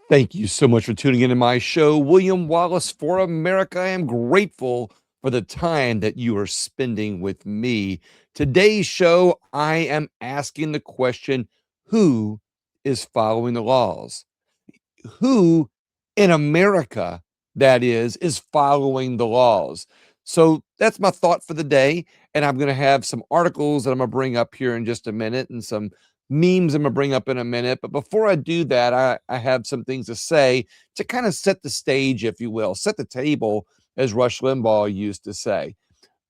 Thank you so much for tuning into my show, William Wallace for America. I am grateful for the time that you are spending with me. Today's show, I am asking the question, who is following the laws? Who in America, that is following the laws? So that's my thought for the day. And I'm going to have some articles that I'm going to bring up here in just a minute and some memes I'm going to bring up in a minute. But before I do that, I have some things to say to kind of set the stage, if you will, set the table, as Rush Limbaugh used to say,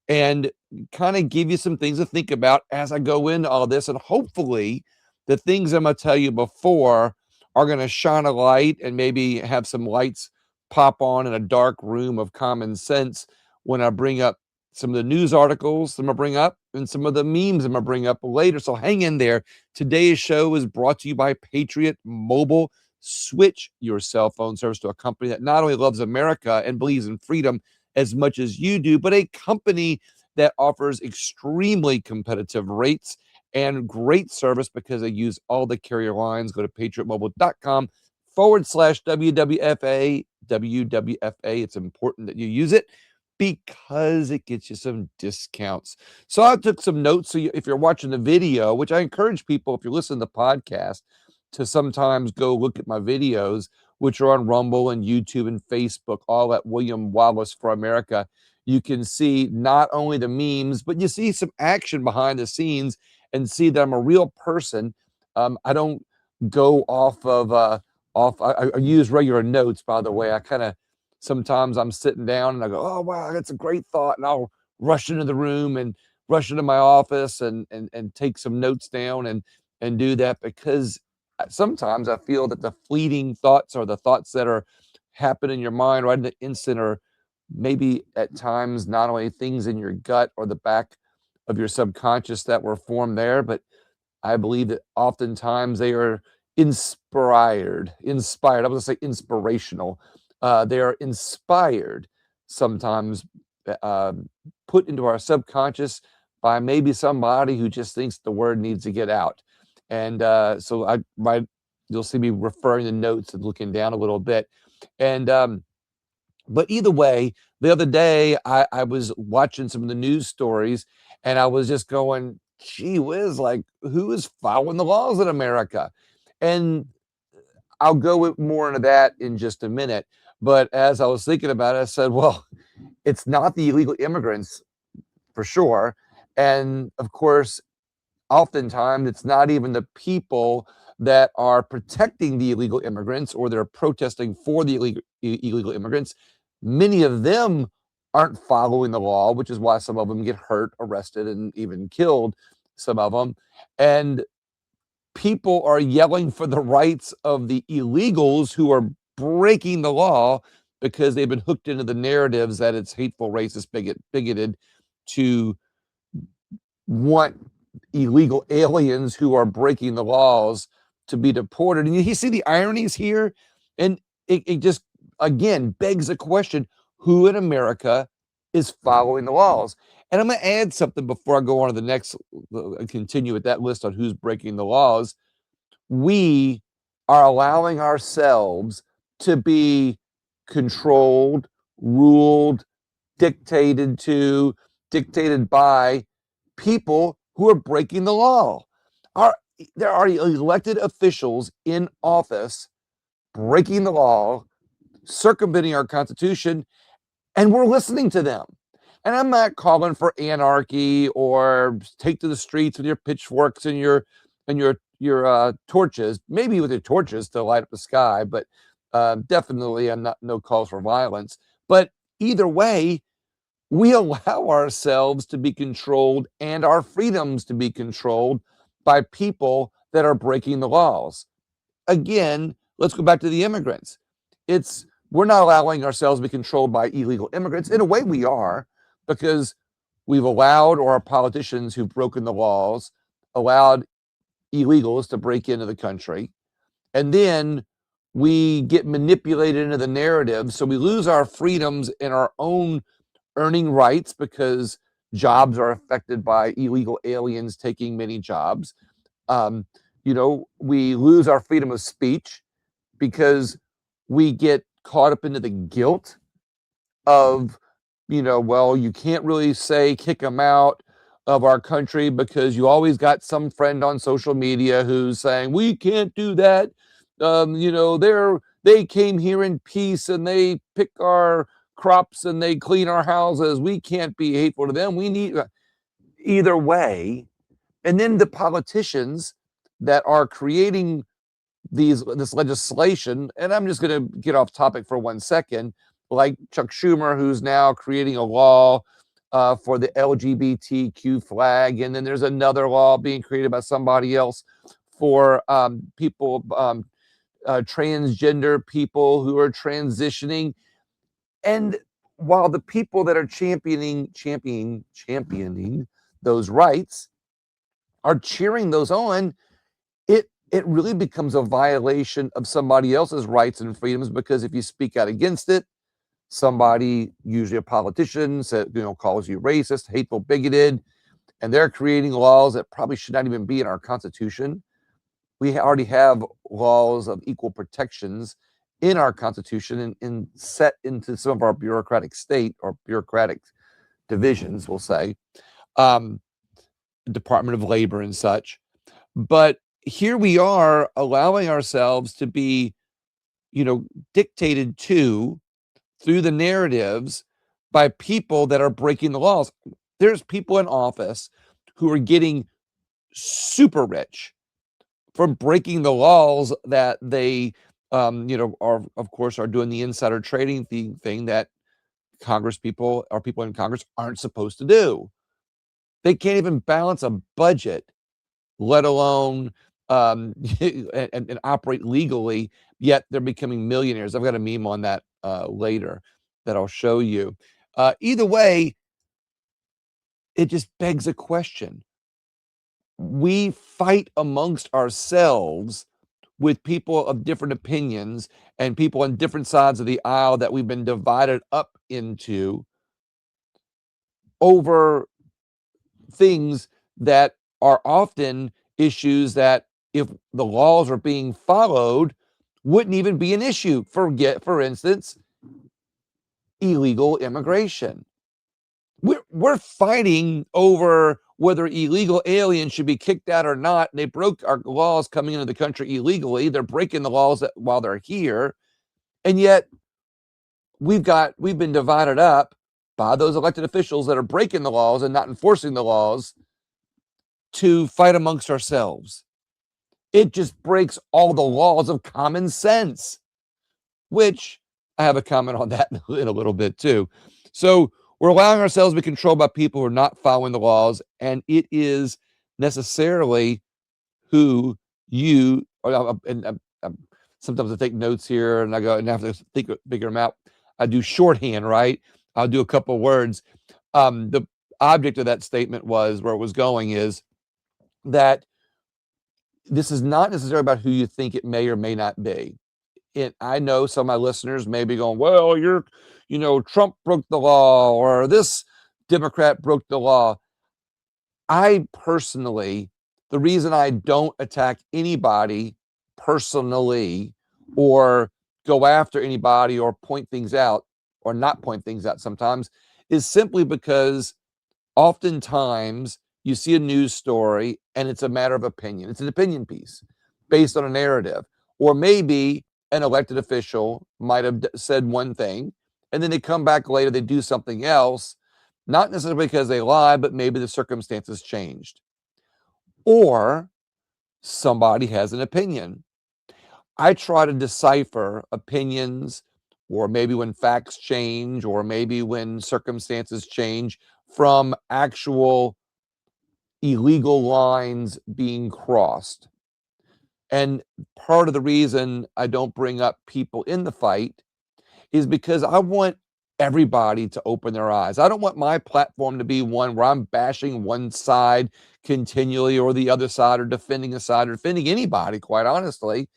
and kind of give you some things to think about as I go into all this. And hopefully, the things I'm going to tell you before are going to shine a light and maybe have some lights pop on in a dark room of common sense when I bring up some of the news articles I'm going to bring up and some of the memes I'm going to bring up later. So hang in there. Today's show is brought to you by Patriot Mobile. Switch your cell phone service to a company that not only loves America and believes in freedom as much as you do, but a company that offers extremely competitive rates and great service because they use all the carrier lines. Go to patriotmobile.com/WWFA. WWFA. It's important that you use it because it gets you some discounts. So I took some notes. So if you're watching the video, which I encourage people, if you're listening to the podcast, to sometimes go look at my videos, which are on Rumble and YouTube and Facebook, all at William Wallace for America. You can see not only the memes, but you see some action behind the scenes and see that I'm a real person. I don't go off of I use regular notes, by the way. I kind of sometimes I'm sitting down and I go, oh wow, that's a great thought, and I'll rush into the room and rush into my office and take some notes down and do that because sometimes I feel that the fleeting thoughts or the thoughts that are happen in your mind right in the instant are maybe at times not only things in your gut or the back of your subconscious that were formed there, but I believe that oftentimes they are inspired. I was going to say inspirational. They are inspired sometimes, uh, put into our subconscious by maybe somebody who just thinks the word needs to get out. And so you'll see me referring to notes and looking down a little bit. And but either way, the other day I was watching some of the news stories and I was just going, gee whiz, like who is following the laws in America? And I'll go more into that in just a minute. But as I was thinking about it, I said, well, it's not the illegal immigrants for sure. And of course, oftentimes it's not even the people that are protecting the illegal immigrants or they're protesting for the illegal immigrants. Many of them aren't following the law, which is why some of them get hurt, arrested, and even killed, some of them. And people are yelling for the rights of the illegals who are breaking the law because they've been hooked into the narratives that it's hateful, racist, bigoted to want illegal aliens who are breaking the laws to be deported. And you see the ironies here, and it just again begs the question: who in America is following the laws? And I'm going to add something before I go on to the next, continue with that list on who's breaking the laws. We are allowing ourselves to be controlled, ruled, dictated to, dictated by people who are breaking the law. Our, there are elected officials in office breaking the law, circumventing our Constitution, and we're listening to them. And I'm not calling for anarchy or take to the streets with your pitchforks and your torches, maybe with your torches to light up the sky, but definitely I'm not no calls for violence. But either way, we allow ourselves to be controlled and our freedoms to be controlled by people that are breaking the laws. Again, let's go back to the immigrants. It's we're not allowing ourselves to be controlled by illegal immigrants. In a way, we are, because we've allowed, or our politicians who've broken the laws allowed illegals to break into the country. And then we get manipulated into the narrative. So we lose our freedoms in our own earning rights because jobs are affected by illegal aliens taking many jobs. Um, we lose our freedom of speech because we get caught up into the guilt of, well, you can't really say kick them out of our country because you always got some friend on social media who's saying we can't do that. They came here in peace and they pick our crops and they clean our houses. We can't be hateful to them. We need either way. And then the politicians that are creating this legislation, and I'm just going to get off topic for 1 second, like Chuck Schumer, who's now creating a law for the LGBTQ flag, and then there's another law being created by somebody else for people, transgender people who are transitioning. And while the people that are championing those rights are cheering those on, it really becomes a violation of somebody else's rights and freedoms, because if you speak out against it, somebody, usually a politician, calls you racist, hateful, bigoted, and they're creating laws that probably should not even be in our Constitution. We already have laws of equal protections in our Constitution and set into some of our bureaucratic state or bureaucratic divisions, we'll say, Department of Labor and such. But here we are allowing ourselves to be, dictated to through the narratives by people that are breaking the laws. There's people in office who are getting super rich from breaking the laws that they, are, of course, are doing the insider trading thing that Congress people or people in Congress aren't supposed to do. They can't even balance a budget, let alone and operate legally, yet they're becoming millionaires. I've got a meme on that later that I'll show you. Either way, it just begs a question. We fight amongst ourselves with people of different opinions and people on different sides of the aisle that we've been divided up into over things that are often issues that, if the laws are being followed, wouldn't even be an issue. For instance, illegal immigration. We're fighting over whether illegal aliens should be kicked out or not. They broke our laws coming into the country illegally. They're breaking the laws while they're here. And yet we've been divided up by those elected officials that are breaking the laws and not enforcing the laws to fight amongst ourselves. It just breaks all the laws of common sense, which I have a comment on that in a little bit too. So we're allowing ourselves to be controlled by people who are not following the laws, and it is necessarily who you, and sometimes I take notes here and I go and have to figure them out. I do shorthand, right? I'll do a couple of words. The object of that statement was, where it was going is that this is not necessarily about who you think it may or may not be. I know some of my listeners may be going, well, Trump broke the law or this Democrat broke the law. I personally, the reason I don't attack anybody personally or go after anybody or point things out or not point things out sometimes is simply because oftentimes you see a news story and it's a matter of opinion. It's an opinion piece based on a narrative. Or maybe an elected official might have said one thing and then they come back later, they do something else, not necessarily because they lied, but maybe the circumstances changed. Or somebody has an opinion. I try to decipher opinions, or maybe when facts change, or maybe when circumstances change, from actual illegal lines being crossed. And part of the reason I don't bring up people in the fight is because I want everybody to open their eyes. I don't want my platform to be one where I'm bashing one side continually or the other side, or defending a side, or defending anybody, quite honestly.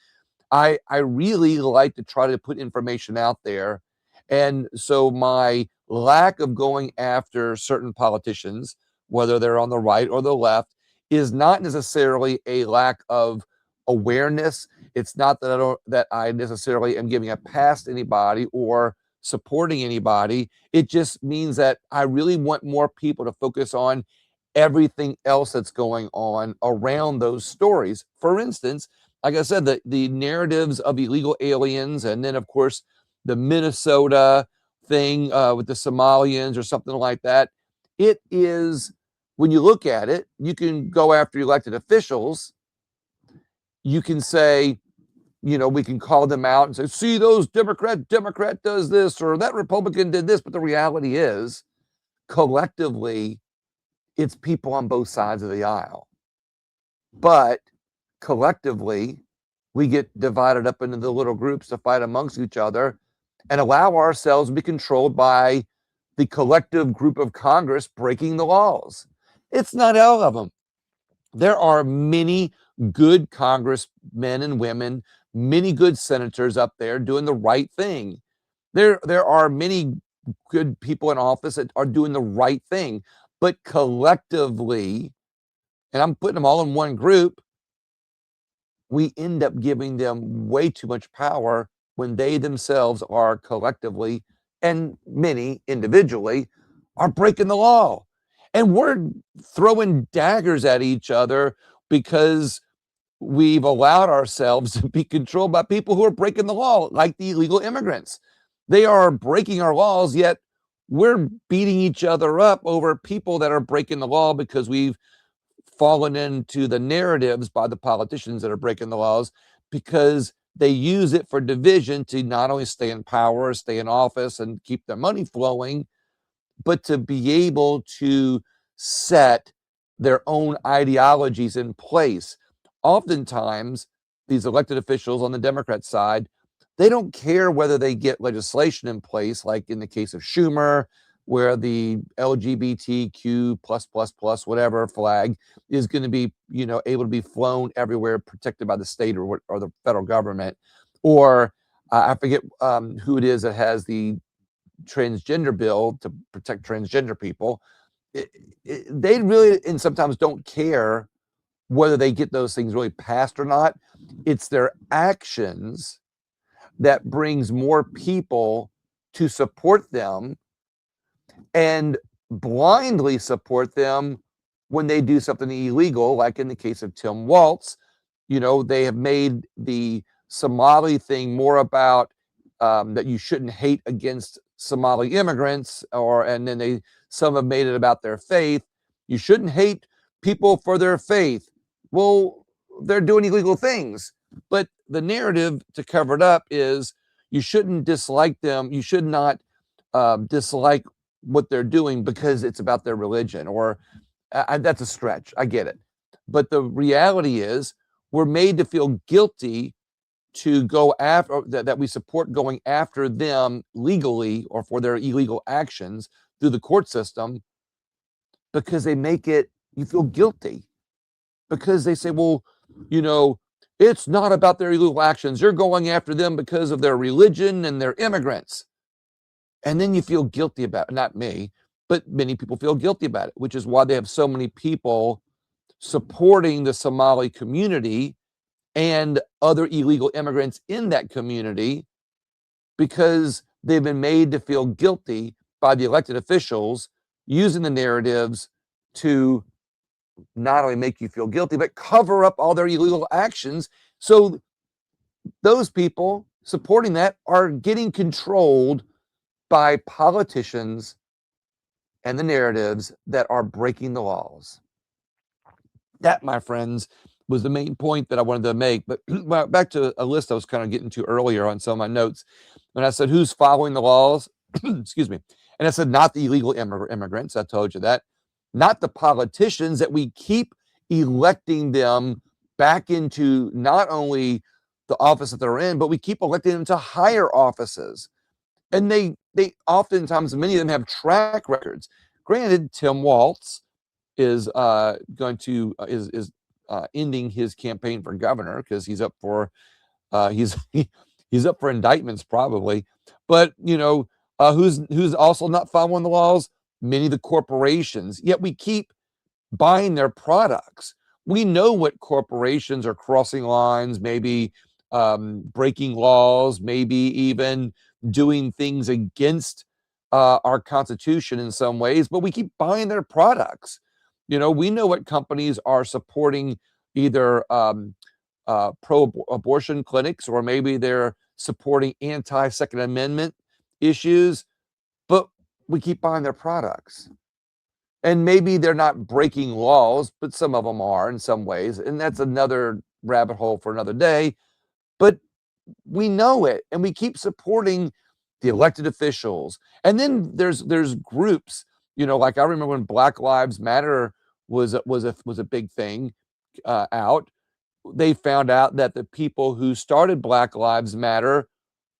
I really like to try to put information out there. And so my lack of going after certain politicians, whether they're on the right or the left, is not necessarily a lack of awareness. It's not that I necessarily am giving a pass to anybody or supporting anybody. It just means that I really want more people to focus on everything else that's going on around those stories. For instance, like I said, the narratives of illegal aliens, and then of course the Minnesota thing with the Somalians or something like that. It is, when you look at it, you can go after elected officials. You can say, we can call them out and say, see, those Democrat does this, or that Republican did this. But the reality is, collectively, it's people on both sides of the aisle. But collectively, we get divided up into the little groups to fight amongst each other and allow ourselves to be controlled by the collective group of Congress breaking the laws. It's not all of them. There are many good congressmen and women, many good senators up there doing the right thing. There are many good people in office that are doing the right thing, but collectively, and I'm putting them all in one group, we end up giving them way too much power when they themselves are collectively, and many individually, are breaking the law. And we're throwing daggers at each other because we've allowed ourselves to be controlled by people who are breaking the law, like the illegal immigrants. They are breaking our laws, yet we're beating each other up over people that are breaking the law because we've fallen into the narratives by the politicians that are breaking the laws, because they use it for division to not only stay in power, stay in office, and keep their money flowing, but to be able to set their own ideologies in place. Oftentimes, these elected officials on the Democrat side, they don't care whether they get legislation in place, like in the case of Schumer, where the LGBTQ plus whatever flag is going to be, able to be flown everywhere, protected by the state or the federal government. Or I forget who it is that has the transgender bill to protect transgender people. They really, and sometimes don't care whether they get those things really passed or not. It's their actions that brings more people to support them and blindly support them when they do something illegal, like in the case of Tim Walz. They have made the Somali thing more about that you shouldn't hate against Somali immigrants, and then some have made it about their faith. You shouldn't hate people for their faith. Well, they're doing illegal things, but the narrative to cover it up is you shouldn't dislike them. You should not dislike what they're doing because it's about their religion, or that's a stretch. I get it. But the reality is we're made to feel guilty to go after that we support going after them legally or for their illegal actions through the court system, because they make it, you feel guilty, because they say, well, it's not about their illegal actions. You're going after them because of their religion and their immigrants. And then you feel guilty about it. Not me, but many people feel guilty about it, which is why they have so many people supporting the Somali community and other illegal immigrants in that community, because they've been made to feel guilty by the elected officials using the narratives to not only make you feel guilty, but cover up all their illegal actions. So those people supporting that are getting controlled by politicians and the narratives that are breaking the laws. That, my friends, was the main point that I wanted to make. But back to a list I was kind of getting to earlier on some of my notes. When I said, who's following the laws? Excuse me. And I said, not the illegal immigrants. I told you that. Not the politicians that we keep electing them back into not only the office that they're in, but we keep electing them to higher offices. And they oftentimes, many of them have track records. Granted, Tim Walz is ending his campaign for governor because he's up for he's up for indictments probably. But who's also not following the laws? Many of the corporations. Yet we keep buying their products. we know what corporations are crossing lines, maybe breaking laws, maybe even doing things against our Constitution in some ways, but we keep buying their products. We know what companies are supporting, either pro-abortion clinics, or maybe they're supporting anti-Second Amendment issues, but we keep buying their products. And maybe they're not breaking laws, but some of them are in some ways. And that's another rabbit hole for another day. But we know it, and we keep supporting the elected officials. And then there's groups, like I remember when Black Lives Matter was a big thing out. They found out that the people who started Black Lives Matter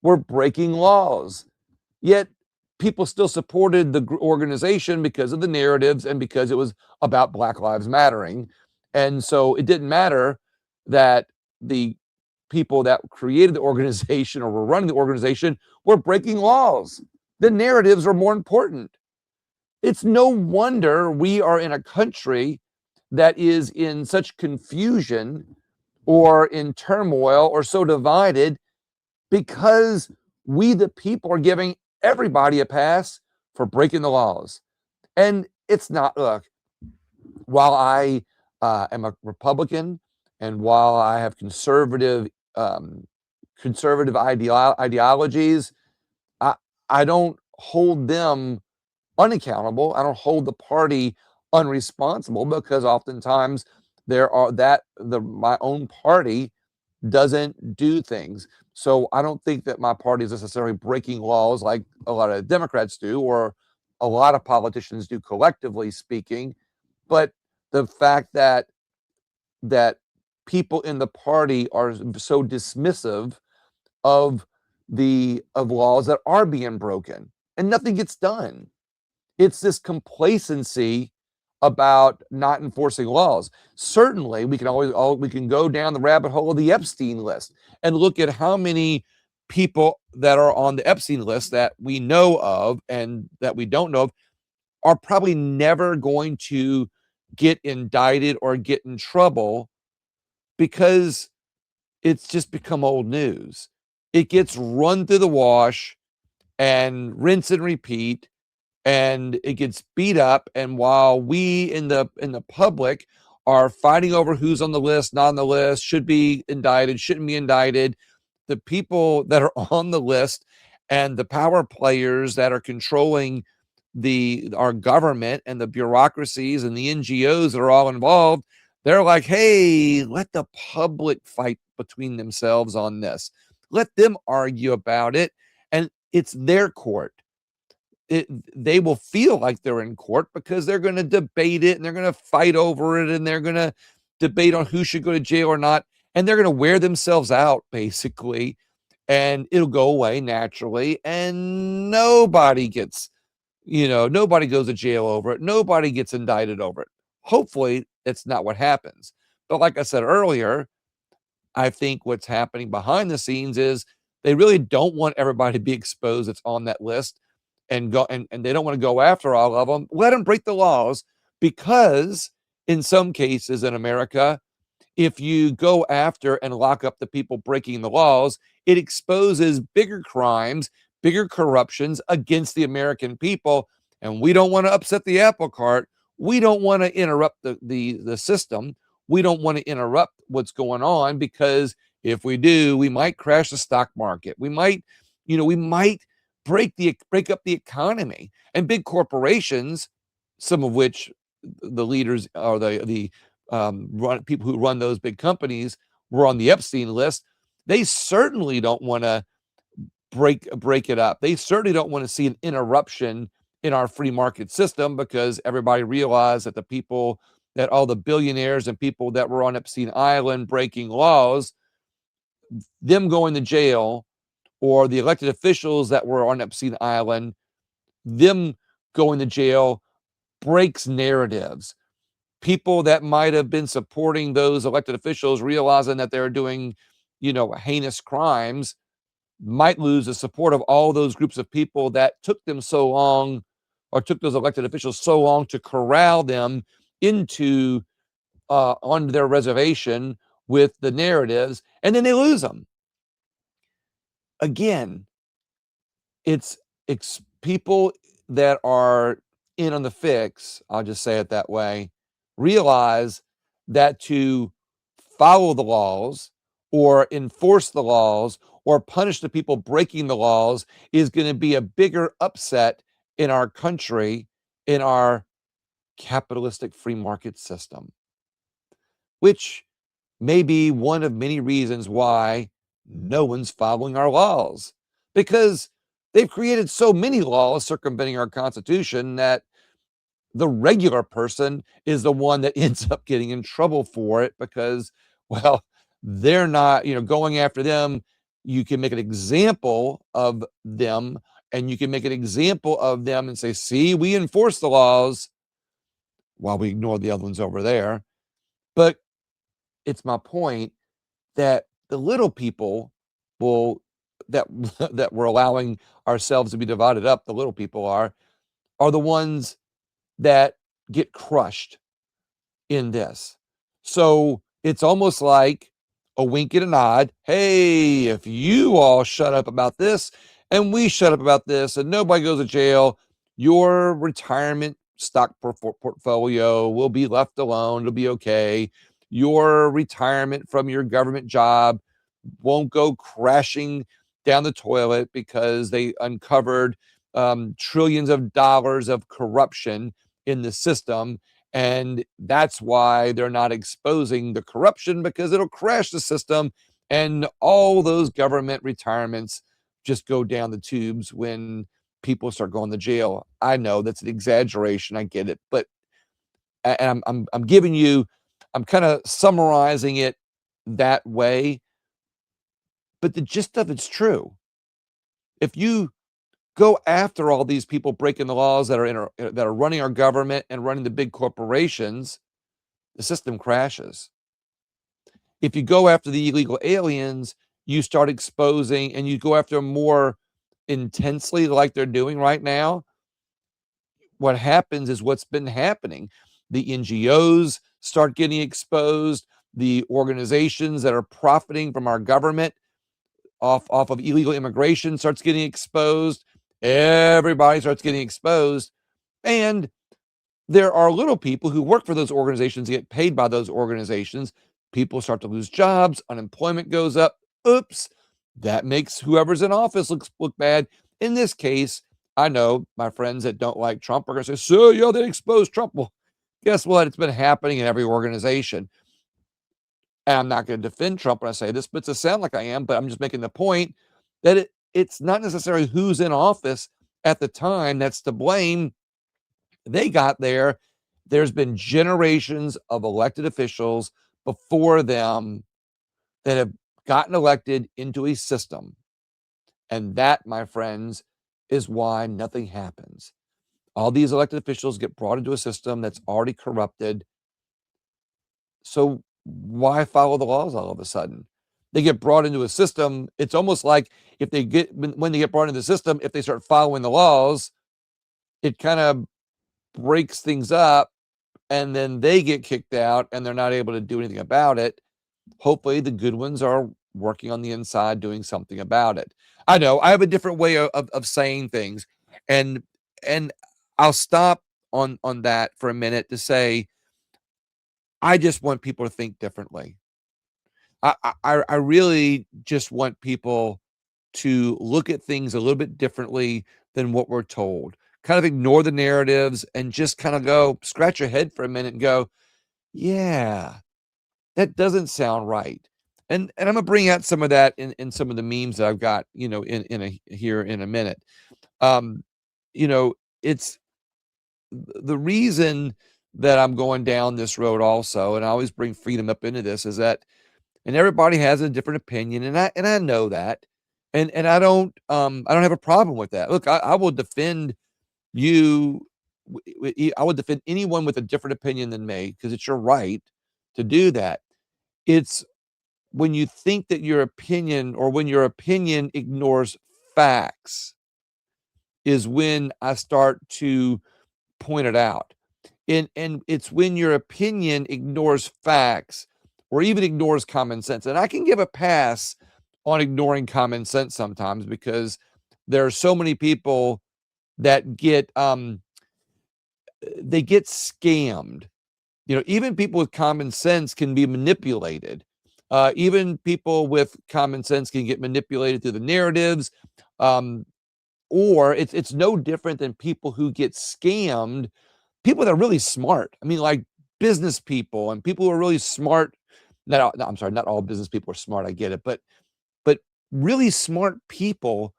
were breaking laws. Yet people still supported the organization because of the narratives and because it was about Black Lives Mattering. And so it didn't matter that the people that created the organization or were running the organization were breaking laws. The narratives are more important. It's no wonder we are in a country that is in such confusion or in turmoil or so divided, because we, the people, are giving everybody a pass for breaking the laws. And it's not, look, while I am a Republican, and while I have conservative ideologies, I, I don't hold them unaccountable. I don't hold the party unresponsible, because oftentimes my own party doesn't do things. So I don't think that my party is necessarily breaking laws like a lot of Democrats do, or a lot of politicians do, collectively speaking. But the fact that people in the party are so dismissive of laws that are being broken, and nothing gets done. It's this complacency about not enforcing laws. Certainly, we can go down the rabbit hole of the Epstein list and look at how many people that are on the Epstein list that we know of and that we don't know of are probably never going to get indicted or get in trouble, because it's just become old news. It gets run through the wash and rinse and repeat, and it gets beat up. And while we in the public are fighting over who's on the list, not on the list, should be indicted, shouldn't be indicted, the people that are on the list and the power players that are controlling our government and the bureaucracies and the NGOs that are all involved, they're like, hey, let the public fight between themselves on this. Let them argue about it, and it's their court. They will feel like they're in court because they're going to debate it, and they're going to fight over it, and they're going to debate on who should go to jail or not, and they're going to wear themselves out, basically, and it'll go away naturally, and nobody goes to jail over it. Nobody gets indicted over it. Hopefully, it's not what happens. But like I said earlier, I think what's happening behind the scenes is they really don't want everybody to be exposed that's on that list, and they don't want to go after all of them. Let them break the laws, because in some cases in America, if you go after and lock up the people breaking the laws, it exposes bigger crimes, bigger corruptions against the American people. And we don't want to upset the apple cart. We don't want to interrupt the system. We don't want to interrupt what's going on, because if we do, we might crash the stock market. We might break up the economy. And big corporations, some of which the leaders or the people who run those big companies were on the Epstein list, they certainly don't want to break it up. They certainly don't want to see an interruption in our free market system, because everybody realized that all the billionaires and people that were on Epstein Island breaking laws, them going to jail, or the elected officials that were on Epstein Island, them going to jail, breaks narratives. People that might have been supporting those elected officials, realizing that they're doing, heinous crimes, might lose the support of all those groups of people that took them so long, or took those elected officials so long to corral them into onto their reservation with the narratives, and then they lose them. Again, it's people that are in on the fix, I'll just say it that way, realize that to follow the laws or enforce the laws or punish the people breaking the laws is going to be a bigger upset in our country, in our capitalistic free market system, which may be one of many reasons why no one's following our laws, because they've created so many laws circumventing our Constitution that the regular person is the one that ends up getting in trouble for it because, well, they're not, going after them. You can make an example of them, and you can make an example of them and say, see, we enforce the laws while we ignore the other ones over there. But it's my point that the little people will that that we're allowing ourselves to be divided up, the little people are the ones that get crushed in this. So it's almost like a wink and a nod. Hey, if you all shut up about this and we shut up about this and nobody goes to jail, your retirement stock portfolio will be left alone. It'll be okay. Your retirement from your government job won't go crashing down the toilet because they uncovered trillions of dollars of corruption in the system. And that's why they're not exposing the corruption, because it'll crash the system and all those government retirements just go down the tubes when people start going to jail. I know that's an exaggeration. I get it. But and I'm giving you, I'm kind of summarizing it that way. But the gist of it's true. If you go after all these people breaking the laws that are running our government and running the big corporations, the system crashes. If you go after the illegal aliens, you start exposing, and you go after them more intensely like they're doing right now, what happens is what's been happening. The NGOs start getting exposed. The organizations that are profiting from our government off of illegal immigration starts getting exposed. Everybody starts getting exposed. And there are little people who work for those organizations, get paid by those organizations. People start to lose jobs. Unemployment goes up. Oops. That makes whoever's in office look bad. In this case, I know my friends that don't like Trump are going to say, so, they exposed Trump. Well, guess what? It's been happening in every organization. And I'm not going to defend Trump when I say this, but to sound like I am, but I'm just making the point that it's not necessarily who's in office at the time that's to blame. They got there. There's been generations of elected officials before them that have gotten elected into a system. And that, my friends, is why nothing happens. All these elected officials get brought into a system that's already corrupted. So why follow the laws all of a sudden? They get brought into a system. It's almost like if they when they get brought into the system, if they start following the laws, it kind of breaks things up, and then they get kicked out and they're not able to do anything about it. Hopefully the good ones are working on the inside, doing something about it. I know I have a different way of saying things, and I'll stop on that for a minute to say, I just want people to think differently. I really just want people to look at things a little bit differently than what we're told. Kind of ignore the narratives and just kind of go scratch your head for a minute and go, yeah, that doesn't sound right. And I'm gonna bring out some of that in some of the memes that I've got, here in a minute. Um, it's the reason that I'm going down this road also, and I always bring freedom up into this, is that, and everybody has a different opinion, and I know that, and I don't have a problem with that. Look, I will defend you. I would defend anyone with a different opinion than me, because it's your right to do that. It's when you think that your opinion, or when your opinion ignores facts, is when I start to point it out. And it's when your opinion ignores facts or even ignores common sense. And I can give a pass on ignoring common sense sometimes, because there are so many people that they get scammed. Even people with common sense can be manipulated. Even people with common sense can get manipulated through the narratives. Or it's no different than people who get scammed, people that are really smart. I mean, like business people and people who are really smart. No, I'm sorry, not all business people are smart. I get it, but really smart people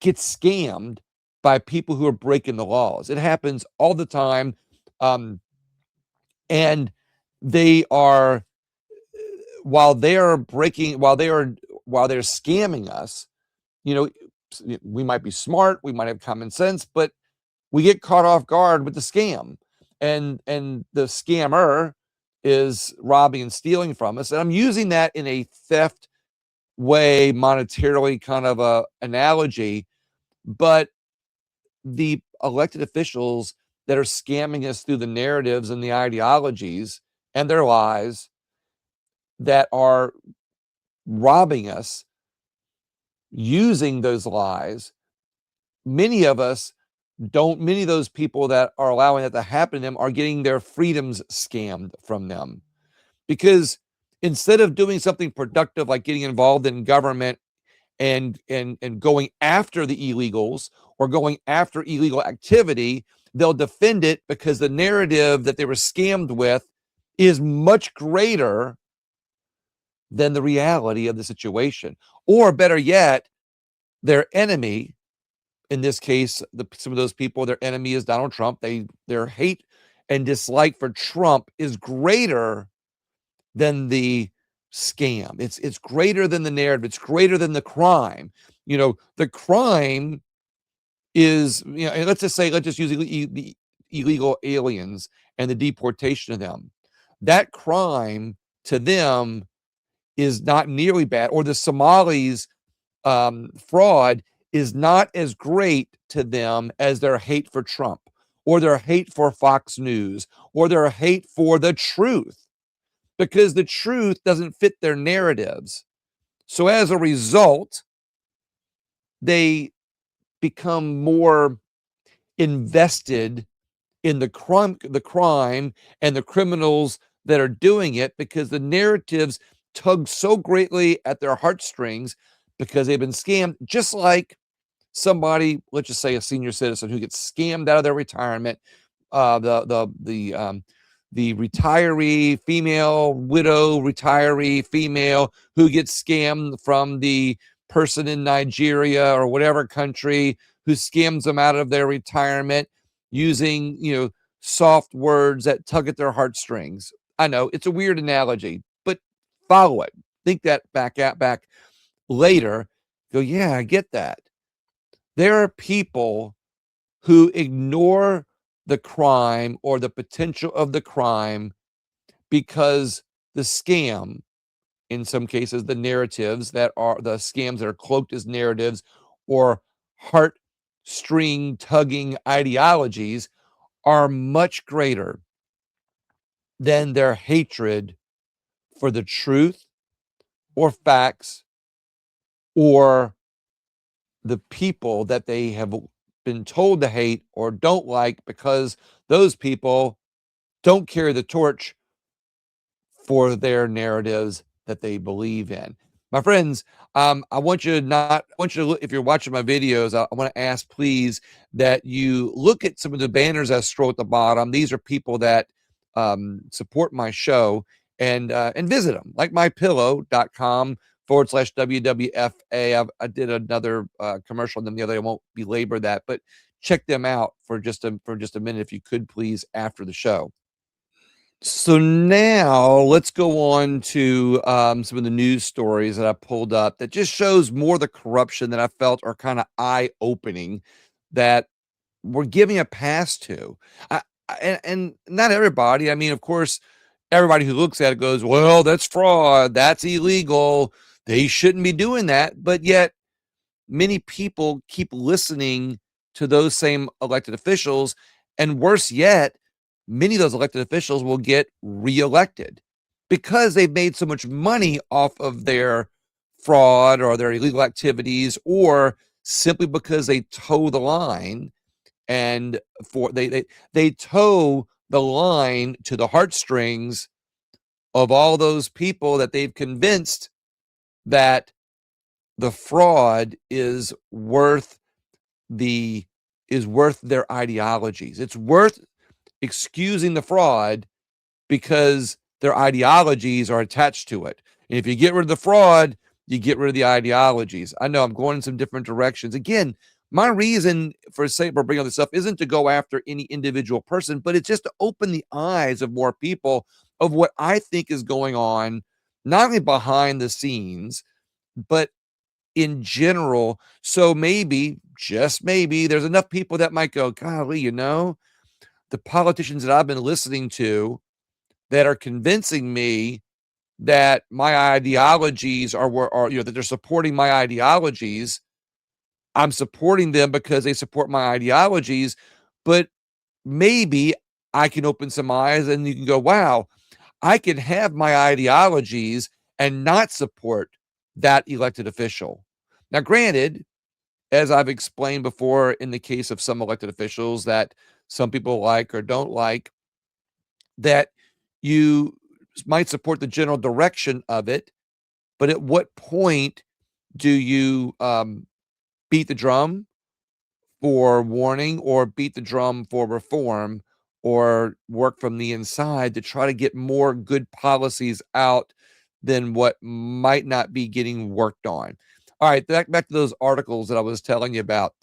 get scammed by people who are breaking the laws. It happens all the time. And they are while they are breaking while they're scamming us, you know we might be smart, we might have common sense, but we get caught off guard with the scam, and the scammer is robbing and stealing from us. And I'm using that in a theft way, monetarily kind of a analogy, but the elected officials that are scamming us through the narratives and the ideologies and their lies, that are robbing us using those lies, many of us don't many of those people that are allowing that to happen to them are getting their freedoms scammed from them. Because instead of doing something productive like getting involved in government and going after the illegals or going after illegal activity, they'll defend it because the narrative that they were scammed with is much greater than the reality of the situation. Or better yet, their enemy, in this case, some of those people, their enemy is Donald Trump. Their hate and dislike for Trump is greater than the scam. It's greater than the narrative. It's greater than the crime. The crime is, and let's just use the illegal aliens and the deportation of them. That crime to them is not nearly bad, or the Somalis fraud is not as great to them as their hate for Trump, or their hate for Fox News, or their hate for the truth, because the truth doesn't fit their narratives. So as a result, they become more invested in the crime and the criminals that are doing it, because the narratives tug so greatly at their heartstrings because they've been scammed, just like somebody, let's just say a senior citizen who gets scammed out of their retirement, the retiree female, widow retiree female who gets scammed from the person in Nigeria or whatever country who scams them out of their retirement using soft words that tug at their heartstrings. I know it's a weird analogy, but follow it. Think that back later. Go, yeah, I get that. There are people who ignore the crime or the potential of the crime because the scam, in some cases, the narratives that are the scams that are cloaked as narratives or heartstring tugging ideologies, are much greater than their hatred for the truth or facts or the people that they have been told to hate or don't like, because those people don't carry the torch for their narratives that they believe in. My friends, I want you to look, if you're watching my videos, I want to ask, please, that you look at some of the banners I scroll at the bottom. These are people that support my show, and visit them, like mypillow.com/WWFA. I did another commercial on them the other day. I won't belabor that, but check them out for just a minute, if you could, please, after the show. So now let's go on to some of the news stories that I pulled up that just shows more of the corruption that I felt are kind of eye-opening, that we're giving a pass to. And not everybody. I mean, of course, everybody who looks at it goes, well, that's fraud, that's illegal, they shouldn't be doing that. But yet many people keep listening to those same elected officials. And worse yet, many of those elected officials will get reelected because they've made so much money off of their fraud or their illegal activities, or simply because they toe the line and they toe the line to the heartstrings of all those people that they've convinced that the fraud the is worth their ideologies. It's worth excusing the fraud because their ideologies are attached to it. And if you get rid of the fraud, you get rid of the ideologies. I know I'm going in some different directions. Again, my reason for bringing all this up isn't to go after any individual person, but it's just to open the eyes of more people of what I think is going on, not only behind the scenes, but in general. So maybe, just maybe, there's enough people that might go, golly, the politicians that I've been listening to that are convincing me that my ideologies are that they're supporting my ideologies. I'm supporting them because they support my ideologies, but maybe I can open some eyes and you can go, wow, I can have my ideologies and not support that elected official. Now, granted, as I've explained before, in the case of some elected officials that some people like or don't like, that you might support the general direction of it, but at what point do you beat the drum for warning or beat the drum for reform or work from the inside to try to get more good policies out than what might not be getting worked on? All right, back to those articles that I was telling you about.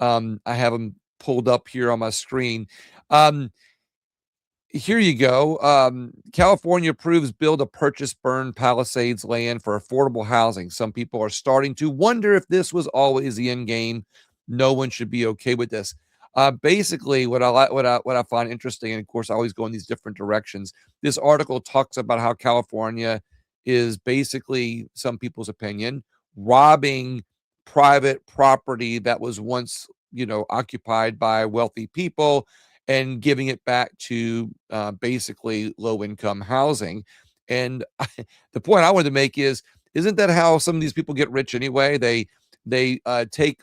I have them pulled up here on my screen. Um, Here you go. California approves bill to purchase burned Palisades land for affordable housing. Some people are starting to wonder if this was always the end game. No one should be okay with this. Basically, what I find interesting, and of course, I always go in these different directions. This article talks about how California is basically, some people's opinion, robbing private property that was once, occupied by wealthy people and giving it back to basically low income housing. And the point I wanted to make is, isn't that how some of these people get rich anyway? They take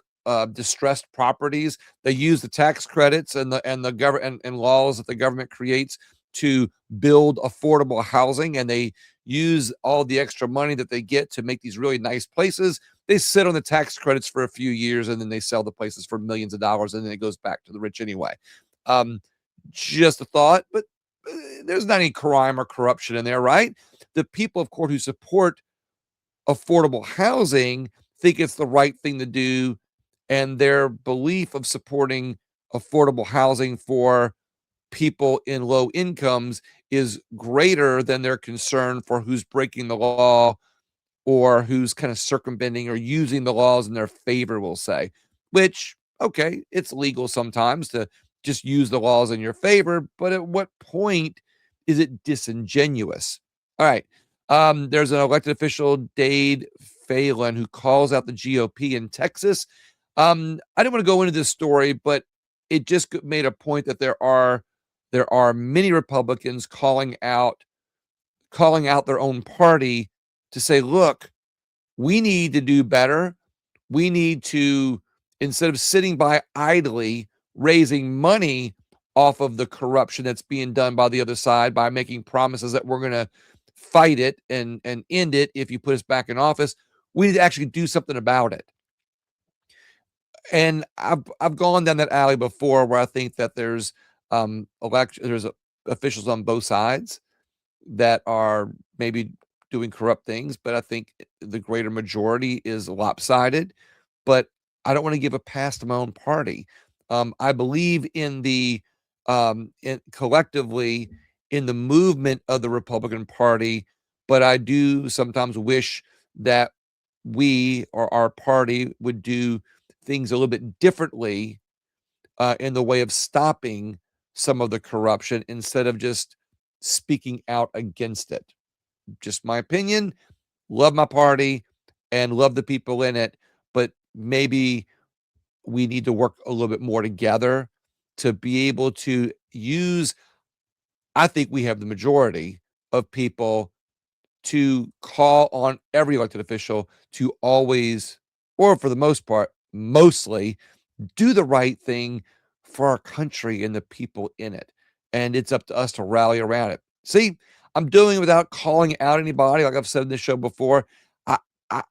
distressed properties. They use the tax credits and the government and laws that the government creates to build affordable housing, and they use all the extra money that they get to make these really nice places. They sit on the tax credits for a few years, and then they sell the places for millions of dollars, and then it goes back to the rich anyway. Um, just a thought, but there's not any crime or corruption in there, right? The people, of course, who support affordable housing think it's the right thing to do, and their belief of supporting affordable housing for people in low incomes is greater than their concern for who's breaking the law or who's kind of circumventing or using the laws in their favor, we'll say. Which, okay, it's legal sometimes to just use the laws in your favor, but at what point is it disingenuous? All right. There's an elected official, Dade Phelan, who calls out the GOP in Texas. I didn't want to go into this story, but it just made a point that there are many Republicans calling out their own party to say, look, we need to do better. We need to, instead of sitting by idly raising money off of the corruption that's being done by the other side by making promises that we're going to fight it and end it if you put us back in office, we need to actually do something about it. And I've gone down that alley before where I think that there's officials on both sides that are maybe doing corrupt things, but I think the greater majority is lopsided. But I don't want to give a pass to my own party. I believe in collectively in the movement of the Republican Party, but I do sometimes wish that we or our party would do things a little bit differently in the way of stopping some of the corruption instead of just speaking out against it. Just my opinion. Love my party and love the people in it, but maybe we need to work a little bit more together to be able to use I think we have the majority of people to call on every elected official to always, or for the most part, mostly do the right thing for our country and the people in it. And it's up to us to rally around it. See, I'm doing it without calling out anybody. Like I've said in this show before, I,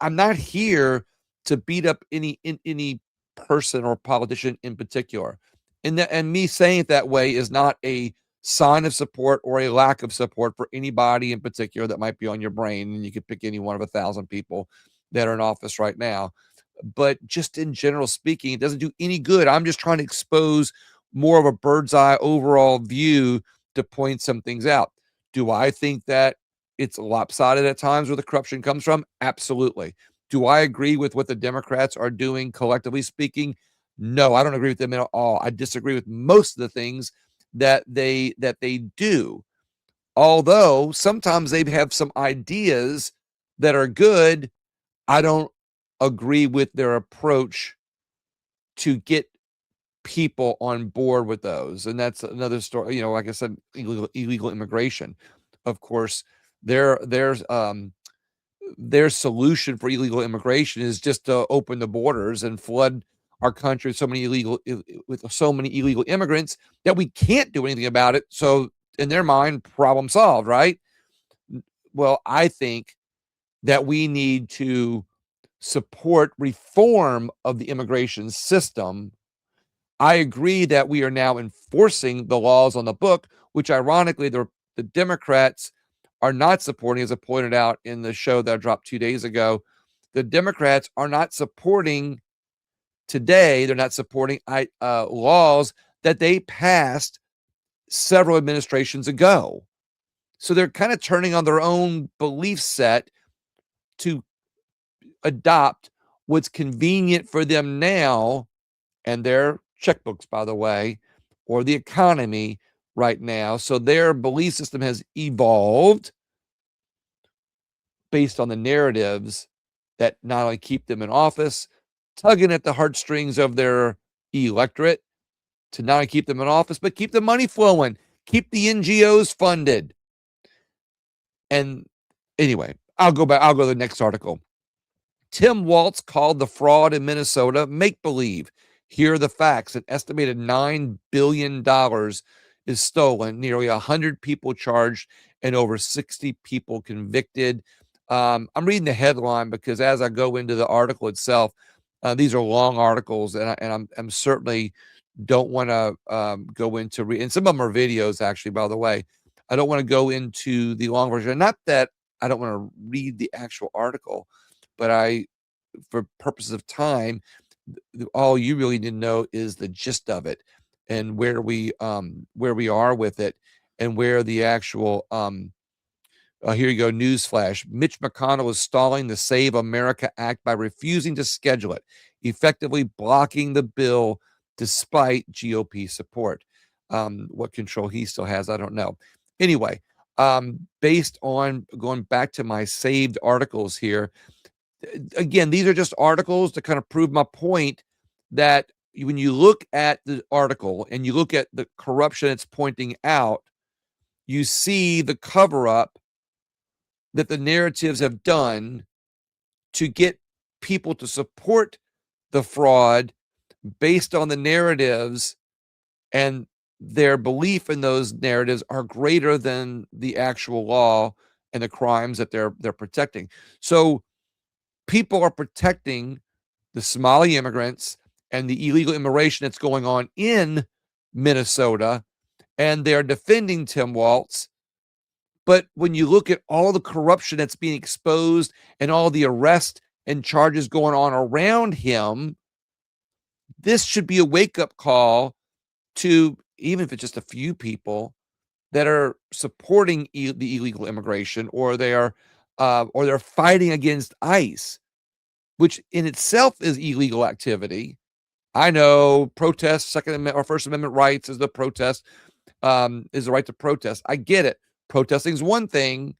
I'm not here to beat up any person or politician in particular. And me saying it that way is not a sign of support or a lack of support for anybody in particular that might be on your brain. And you could pick any one of 1,000 people that are in office right now. But just in general speaking, it doesn't do any good. I'm just trying to expose more of a bird's eye overall view to point some things out. Do I think that it's lopsided at times where the corruption comes from? Absolutely. Do I agree with what the Democrats are doing collectively speaking? No, I don't agree with them at all. I disagree with most of the things that they do. Although sometimes they have some ideas that are good, I don't agree with their approach to get people on board with those. And that's another story. Like I said, illegal immigration. Of course, their solution for illegal immigration is just to open the borders and flood our country with so many illegal immigrants that we can't do anything about it. So in their mind, problem solved, right? Well, I think that we need to support reform of the immigration system. I agree that we are now enforcing the laws on the book, which ironically the Democrats are not supporting, as I pointed out in the show that I dropped 2 days ago. The Democrats are not supporting today. They're not supporting laws that they passed several administrations ago. So they're kind of turning on their own belief set to adopt what's convenient for them now and their checkbooks, by the way, or the economy right now. So their belief system has evolved based on the narratives that not only keep them in office, tugging at the heartstrings of their electorate to not only keep them in office, but keep the money flowing, keep the NGOs funded. And anyway, I'll go to the next article. Tim Walz called the fraud in Minnesota make-believe. Here are the facts. An estimated $9 billion is stolen, nearly 100 people charged, and over 60 people convicted. I'm reading the headline because as I go into the article itself, these are long articles, and I'm certainly don't want to go into and some of them are videos, actually, by the way. I don't want to go into the long version. Not that I don't want to read the actual article, but for purposes of time, all you really need to know is the gist of it and where we are with it and where the actual here you go, newsflash. Mitch McConnell is stalling the Save America Act by refusing to schedule it, effectively blocking the bill despite GOP support. What control he still has, I don't know. Anyway, based on going back to my saved articles here, again, these are just articles to kind of prove my point that when you look at the article and you look at the corruption it's pointing out, you see the cover up that the narratives have done to get people to support the fraud based on the narratives, and their belief in those narratives are greater than the actual law and the crimes that they're protecting. So people are protecting the Somali immigrants and the illegal immigration that's going on in Minnesota, and they're defending Tim Walz. But when you look at all the corruption that's being exposed and all the arrests and charges going on around him, this should be a wake-up call to, even if it's just a few people that are supporting the illegal immigration, or they're fighting against ICE, which in itself is illegal activity. I know protest, Second Amendment or First Amendment rights is the protest, is the right to protest. I get it. Protesting is one thing.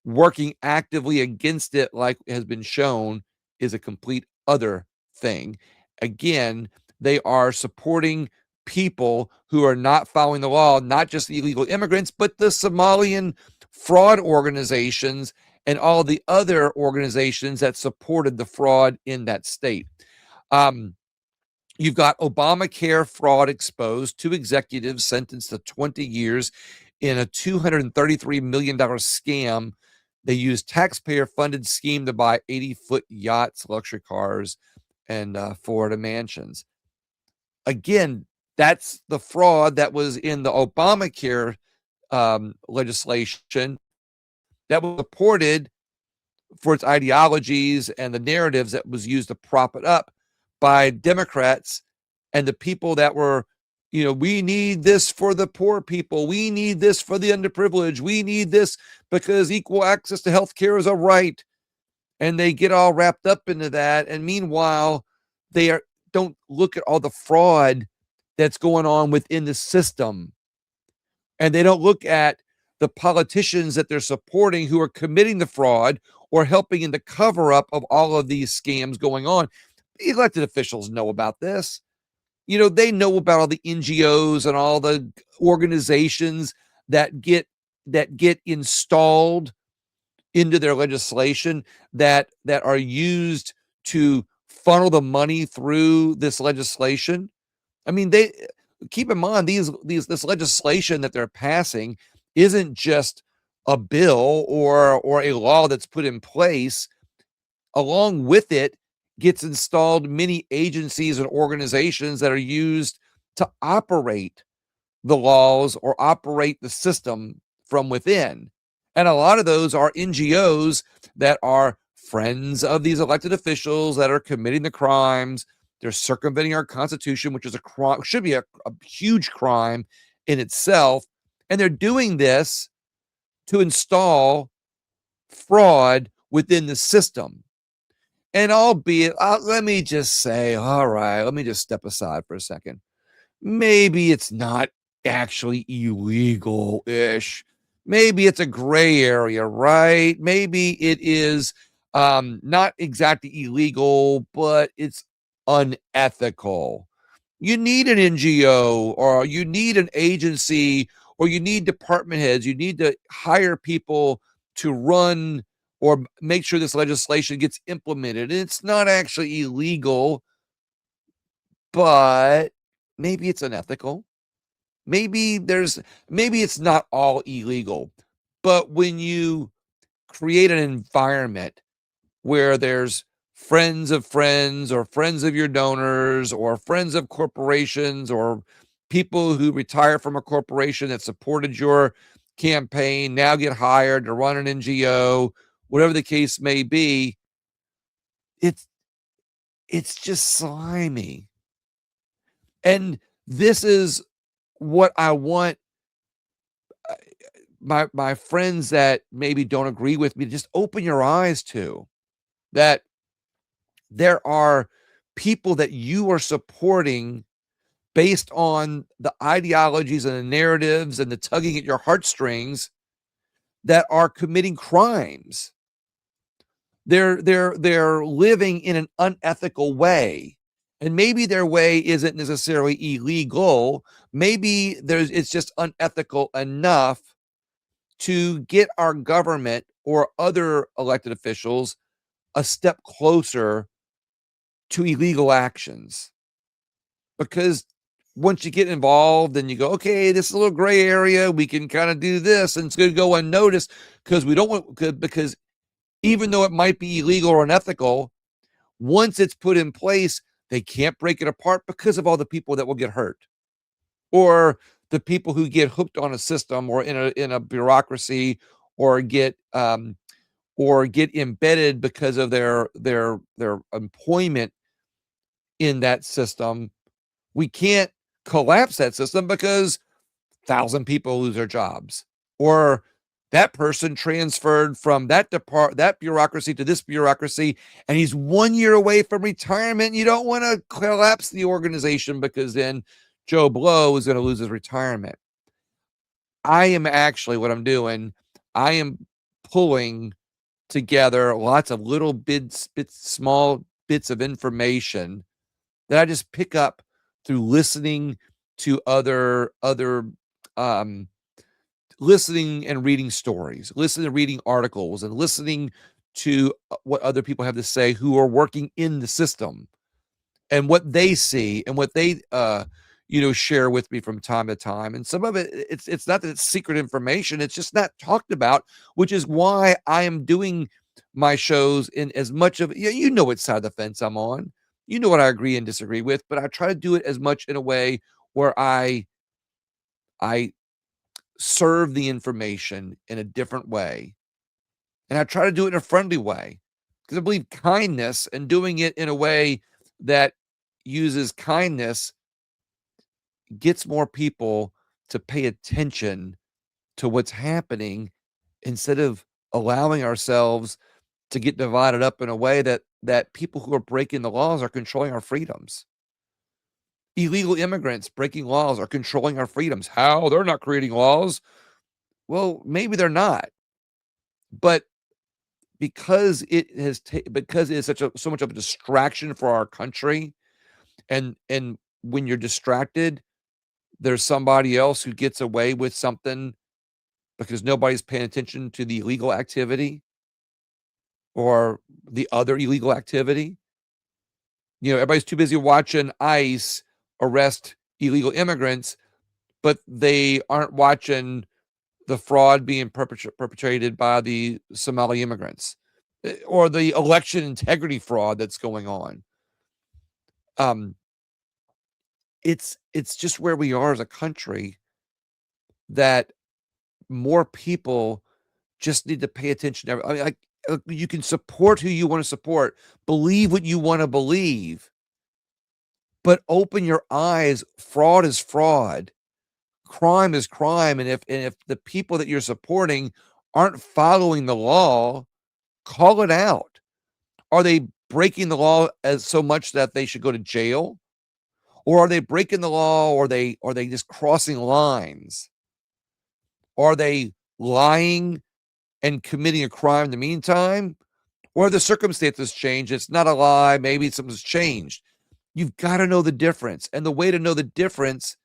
Working actively against it, like has been shown, is a complete other thing. Again, they are supporting people who are not following the law, not just the illegal immigrants, but the Somalian fraud organizations and all the other organizations that supported the fraud in that state. You've got Obamacare fraud exposed, 2 executives sentenced to 20 years in a $233 million scam. They used taxpayer-funded scheme to buy 80-foot yachts, luxury cars, and Florida mansions. Again, that's the fraud that was in the Obamacare legislation that was supported for its ideologies and the narratives that was used to prop it up by Democrats and the people that were, we need this for the poor people. We need this for the underprivileged. We need this because equal access to health care is a right. And they get all wrapped up into that. And meanwhile, don't look at all the fraud that's going on within the system. And they don't look at the politicians that they're supporting who are committing the fraud or helping in the cover up of all of these scams going on. The elected officials know about this. They know about all the NGOs and all the organizations that get installed into their legislation that are used to funnel the money through this legislation. I mean, they keep in mind this legislation that they're passing isn't just a bill or a law that's put in place. Along with it gets installed many agencies and organizations that are used to operate the laws or operate the system from within. And a lot of those are NGOs that are friends of these elected officials that are committing the crimes. They're circumventing our Constitution, which is a crime, should be a huge crime in itself. And they're doing this to install fraud within the system. And albeit, let me just say, all right, let me just step aside for a second. Maybe it's not actually illegal-ish. Maybe it's a gray area, right? Maybe it is not exactly illegal, but it's unethical. You need an NGO or you need an agency or you need department heads. You need to hire people to run or make sure this legislation gets implemented. And it's not actually illegal, but maybe it's unethical. Maybe it's not all illegal, but when you create an environment where there's friends of friends or friends of your donors or friends of corporations or people who retire from a corporation that supported your campaign now get hired to run an NGO, whatever the case may be, it's just slimy. And this is what I want my friends that maybe don't agree with me to just open your eyes to, that there are people that you are supporting based on the ideologies and the narratives and the tugging at your heartstrings that are committing crimes. They're living in an unethical way. And maybe their way isn't necessarily illegal. Maybe it's just unethical enough to get our government or other elected officials a step closer to illegal actions. Because once you get involved and you go, okay, this is a little gray area, we can kind of do this and it's going to go unnoticed because we don't want, because even though it might be illegal or unethical, once it's put in place, they can't break it apart because of all the people that will get hurt, or the people who get hooked on a system or in a bureaucracy, or get embedded because of their employment in that system. We can't collapse that system because 1,000 people lose their jobs, or that person transferred from that bureaucracy to this bureaucracy, and he's 1 year away from retirement. You don't want to collapse the organization because then Joe Blow is going to lose his retirement. I am actually, what I'm doing, I am pulling together lots of little small bits of information that I just pick up through listening to other um, listening and reading stories, listening and reading articles, and listening to what other people have to say who are working in the system and what they see and what they share with me from time to time. And some of it's not that it's secret information, it's just not talked about, which is why I am doing my shows in as much of what side of the fence I'm on. You know what I agree and disagree with, but I try to do it as much in a way where I serve the information in a different way. And I try to do it in a friendly way because I believe kindness and doing it in a way that uses kindness gets more people to pay attention to what's happening instead of allowing ourselves to get divided up in a way that people who are breaking the laws are controlling our freedoms. Illegal immigrants breaking laws are controlling our freedoms. How? They're not creating laws. Well, maybe they're not. But because because it's so much of a distraction for our country, and when you're distracted, there's somebody else who gets away with something because nobody's paying attention to the illegal activity or the other illegal activity. Everybody's too busy watching ICE arrest illegal immigrants, but they aren't watching the fraud being perpetrated by the Somali immigrants or the election integrity fraud that's going on. It's just where we are as a country that more people just need to pay attention to. I mean, you can support who you want to support, believe what you want to believe, but open your eyes. Fraud is fraud. Crime is crime. And if the people that you're supporting aren't following the law, call it out. Are they breaking the law as so much that they should go to jail? Or are they breaking the law, or are they just crossing lines? Are they lying and committing a crime in the meantime? Or the circumstances change? It's not a lie. Maybe something's changed. You've got to know the difference. And the way to know the difference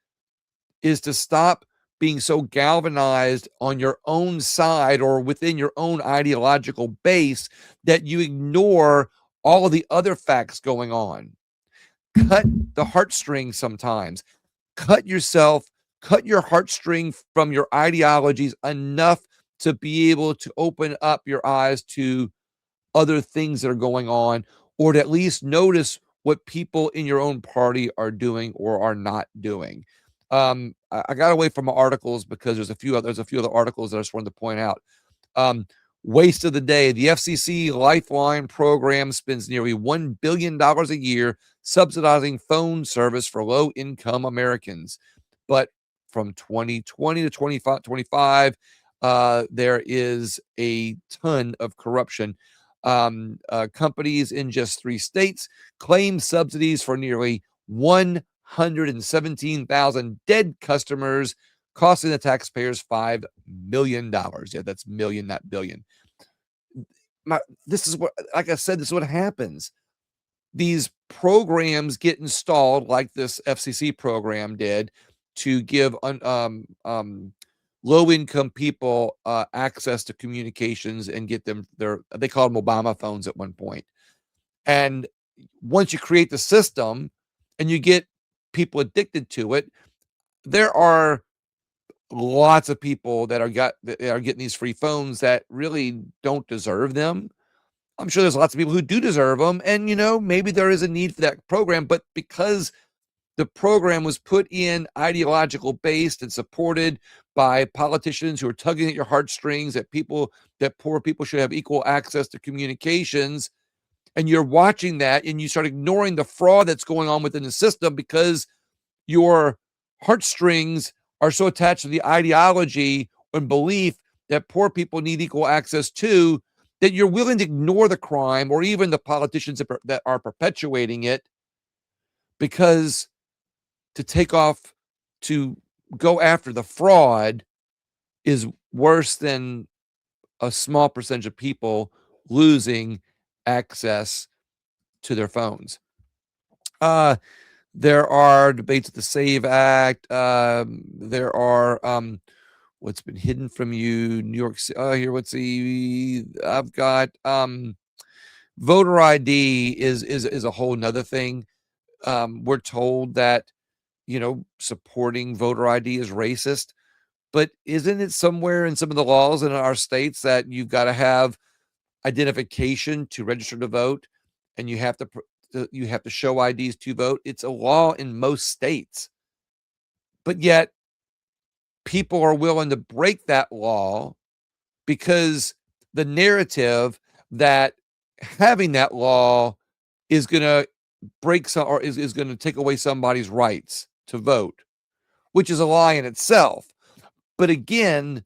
is to stop being so galvanized on your own side or within your own ideological base that you ignore all of the other facts going on. Cut the heartstrings sometimes. Cut your heartstring from your ideologies enough to be able to open up your eyes to other things that are going on, or to at least notice what people in your own party are doing or are not doing. I got away from my articles because there's a few other articles that I just wanted to point out. Waste of the day. The FCC Lifeline program spends nearly $1 billion a year subsidizing phone service for low-income Americans. But from 2020 to 2025, there is a ton of corruption. Companies in just 3 states claim subsidies for nearly 117,000 dead customers, costing the taxpayers $5 million. Yeah, that's million, not billion. This is what, like I said, this is what happens. These programs get installed, like this FCC program did, to give low-income people access to communications and get them they called them Obama phones at one point. And once you create the system and you get people addicted to it, there are lots of people that are getting these free phones that really don't deserve them. I'm sure there's lots of people who do deserve them, and maybe there is a need for that program, but because the program was put in ideological based and supported by politicians who are tugging at your heartstrings that poor people should have equal access to communications, and you're watching that and you start ignoring the fraud that's going on within the system because your heartstrings are so attached to the ideology and belief that poor people need equal access to, that you're willing to ignore the crime or even the politicians that are perpetuating it, because to go after the fraud is worse than a small percentage of people losing access to their phones. There are debates of the SAVE Act. There are what's been hidden from you, New York City. Here, let's see. I've got voter ID is a whole nother thing. We're told that, supporting voter ID is racist, but isn't it somewhere in some of the laws in our states that you've got to have identification to register to vote, and you have to show IDs to vote? It's a law in most states, but yet people are willing to break that law because the narrative that having that law is going to break some, or is going to take away somebody's rights to vote, which is a lie in itself. But again,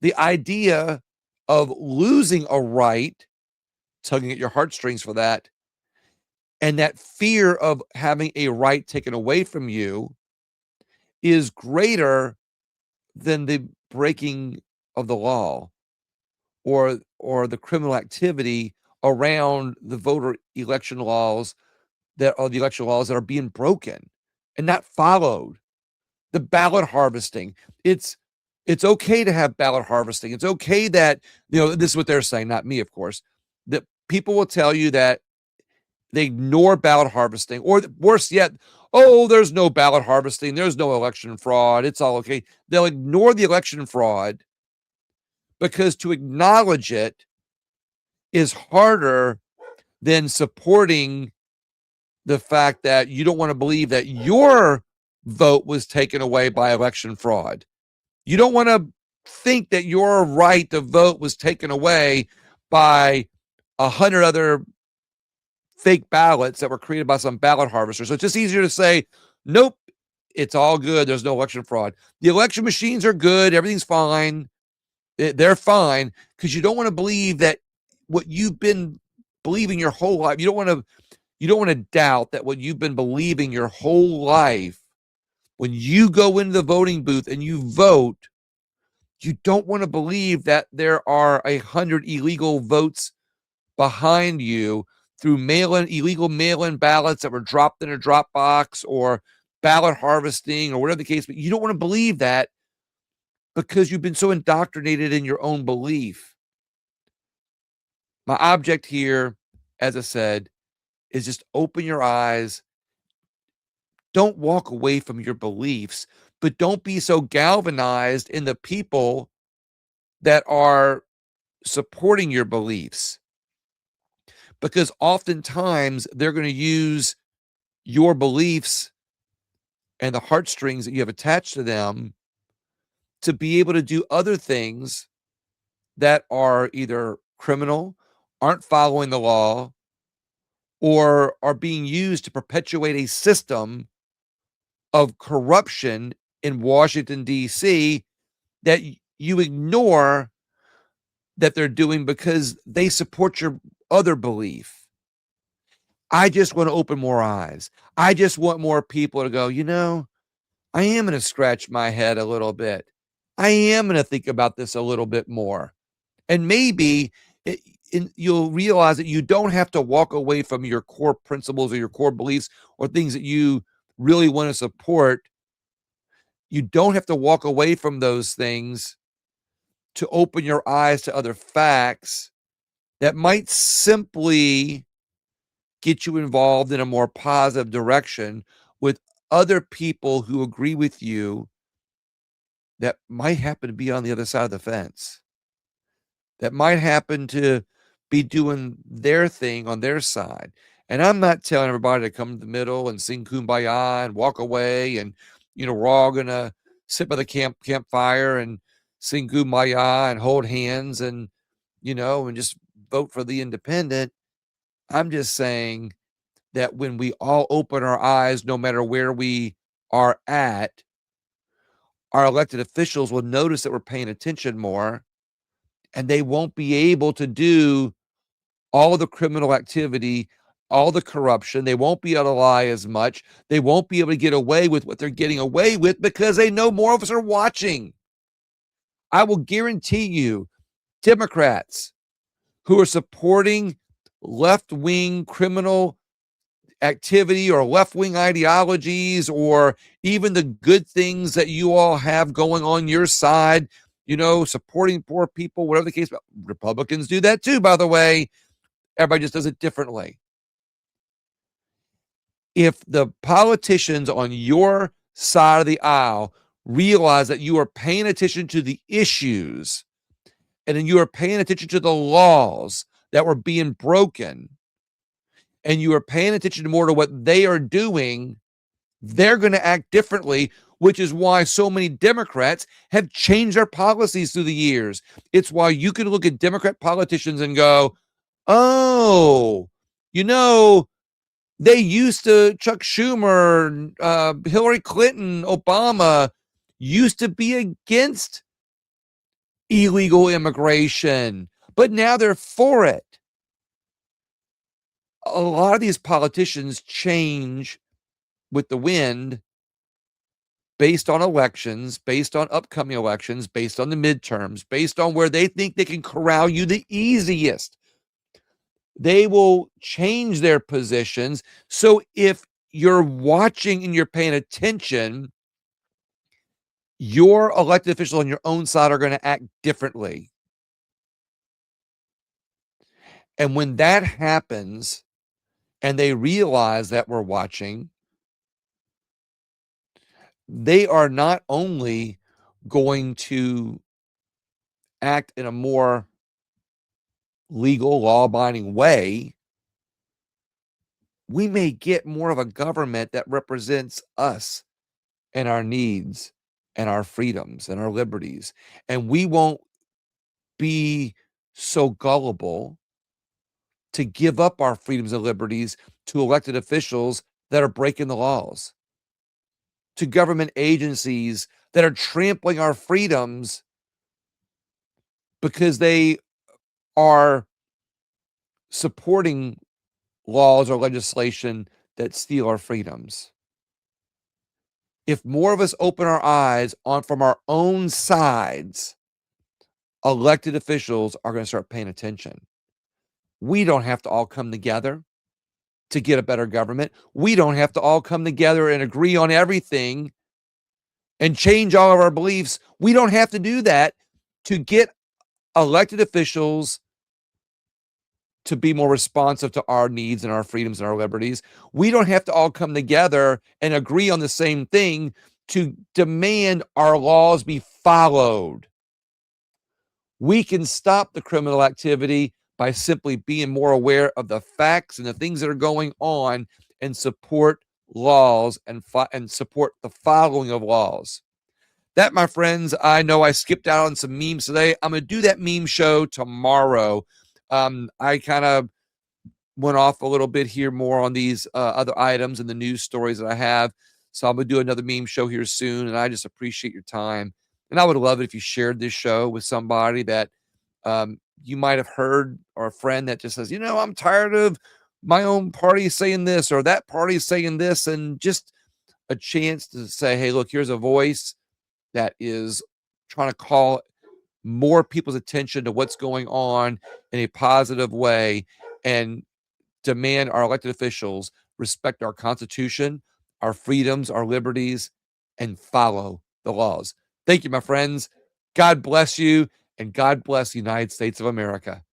the idea of losing a right, tugging at your heartstrings for that, and that fear of having a right taken away from you is greater than the breaking of the law or the criminal activity around the voter election laws that are the election laws that are being broken and not followed. The ballot harvesting. It's okay to have ballot harvesting. It's okay that, this is what they're saying, not me, of course, that people will tell you that they ignore ballot harvesting, or worse yet, oh, there's no ballot harvesting, there's no election fraud, it's all okay. They'll ignore the election fraud because to acknowledge it is harder than supporting the fact that you don't want to believe that your vote was taken away by election fraud. You don't want to think that your right to vote was taken away by 100 other fake ballots that were created by some ballot harvester. So it's just easier to say, nope, it's all good. There's no election fraud. The election machines are good. Everything's fine. They're fine, because you don't want to believe that what you've been believing your whole life. You don't want to doubt that what you've been believing your whole life, when you go into the voting booth and you vote, you don't want to believe that there are 100 illegal votes behind you through illegal mail-in ballots that were dropped in a drop box or ballot harvesting or whatever the case. But you don't want to believe that because you've been so indoctrinated in your own belief. My object here, as I said, is just open your eyes. Don't walk away from your beliefs, but don't be so galvanized in the people that are supporting your beliefs, because oftentimes they're going to use your beliefs and the heartstrings that you have attached to them to be able to do other things that are either criminal, aren't following the law, or are being used to perpetuate a system of corruption in Washington, D.C. that you ignore that they're doing because they support your other belief. I just want to open more eyes. I just want more people to go, I am going to scratch my head a little bit. I am going to think about this a little bit more. And maybe you'll realize that you don't have to walk away from your core principles or your core beliefs or things that you really want to support. You don't have to walk away from those things to open your eyes to other facts that might simply get you involved in a more positive direction with other people who agree with you that might happen to be on the other side of the fence, that might happen to be doing their thing on their side. And I'm not telling everybody to come to the middle and sing Kumbaya and walk away and, we're all going to sit by the campfire and sing Kumbaya and hold hands and, and just vote for the independent. I'm just saying that when we all open our eyes, no matter where we are at, our elected officials will notice that we're paying attention more, and they won't be able to do all the criminal activity, all the corruption. They won't be able to lie as much. They won't be able to get away with what they're getting away with because they know more of us are watching. I will guarantee you, Democrats who are supporting left-wing criminal activity or left-wing ideologies or even the good things that you all have going on your side, supporting poor people, whatever the case. Republicans do that too, by the way. Everybody just does it differently. If the politicians on your side of the aisle realize that you are paying attention to the issues and then you are paying attention to the laws that were being broken and you are paying attention more to what they are doing, they're going to act differently, which is why so many Democrats have changed their policies through the years. It's why you can look at Democrat politicians and go, oh, they used to, Chuck Schumer, Hillary Clinton, Obama used to be against illegal immigration, but now they're for it. A lot of these politicians change with the wind based on elections, based on upcoming elections, based on the midterms, based on where they think they can corral you the easiest. They will change their positions. So if you're watching and you're paying attention, your elected officials on your own side are going to act differently. And when that happens and they realize that we're watching, they are not only going to act in a more legal, law-abiding way, we may get more of a government that represents us and our needs and our freedoms and our liberties. And we won't be so gullible to give up our freedoms and liberties to elected officials that are breaking the laws, to government agencies that are trampling our freedoms because they are supporting laws or legislation that steal our freedoms. If more of us open our eyes on from our own sides, elected officials are going to start paying attention. We don't have to all come together to get a better government. We don't have to all come together and agree on everything and change all of our beliefs. We don't have to do that to get elected officials to be more responsive to our needs and our freedoms and our liberties. We don't have to all come together and agree on the same thing to demand our laws be followed. We can stop the criminal activity by simply being more aware of the facts and the things that are going on and support laws and support the following of laws. That, my friends, I know I skipped out on some memes today. I'm going to do that meme show tomorrow. I kind of went off a little bit here more on these other items and the news stories that I have. So I'm going to do another meme show here soon, and I just appreciate your time. And I would love it if you shared this show with somebody that you might have heard, or a friend that just says, I'm tired of my own party saying this or that party saying this, and just a chance to say, hey, look, here's a voice that is trying to call more people's attention to what's going on in a positive way and demand our elected officials respect our Constitution, our freedoms, our liberties, and follow the laws. Thank you, my friends. God bless you, and God bless the United States of America.